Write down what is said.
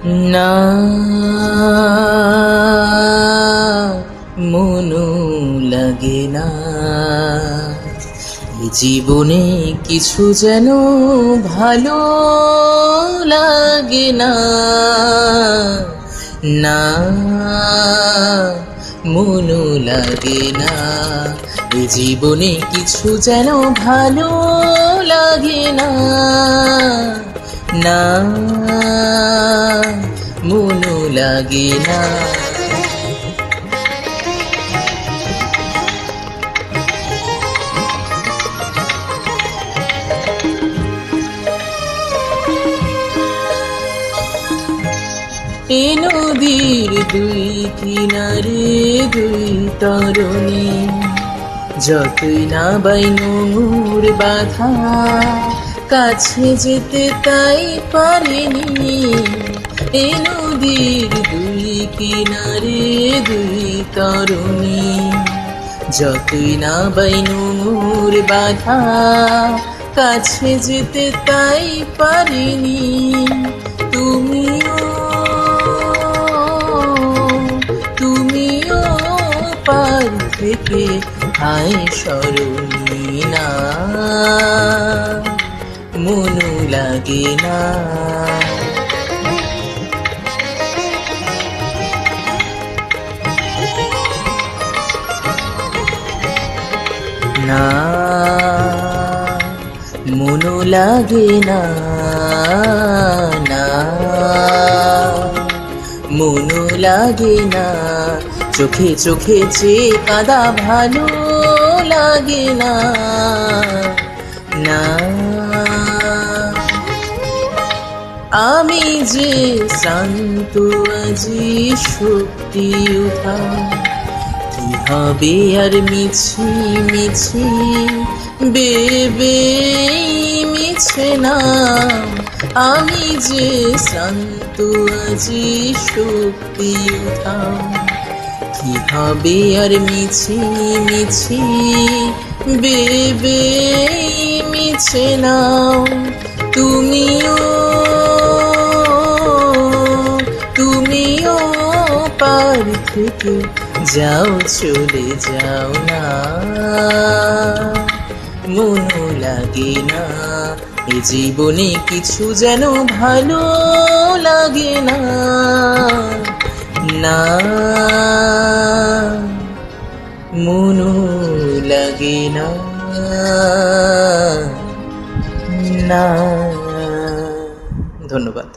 না মনু লাগে না, এ জীবনে কিছু যেন ভালো লাগে না। না মনু লাগে না, এ জীবনে কিছু যেন ভালো লাগে না। না মনু লাগে না। এ নদীর দুই কিনারে দুই তরুণী, যতই না বাইনুর বাধা কাছে যেতে তাই পারেনি। এ নদীর দুই কিনারে দুই তরুণী, যতই না বাইনুর বাধা কাছে যেতে তাই পারেনি। তুমিও পার থেকে হায় সরণী। না মনু লাগে না। না মনু লাগে না। না মনু লাগে না, চোখে চোখে চেয়ে কাঁদা ভালো লাগে না। না আমি যে শান্ত আজি শক্তি উঠা, কি হবে আর মিছি মিছি বেবে মিছে না। আমি যে শান্ত আজি শক্তি উঠা, কি হবে আর মিছি মিছি বেবে মিছে না। তুমিও পার থেকে যাও চলে যাও না। মনু লাগে না, এ জীবনে কিছু যেন ভালো লাগে না। না মনু লাগে না। না ধন্যবাদ।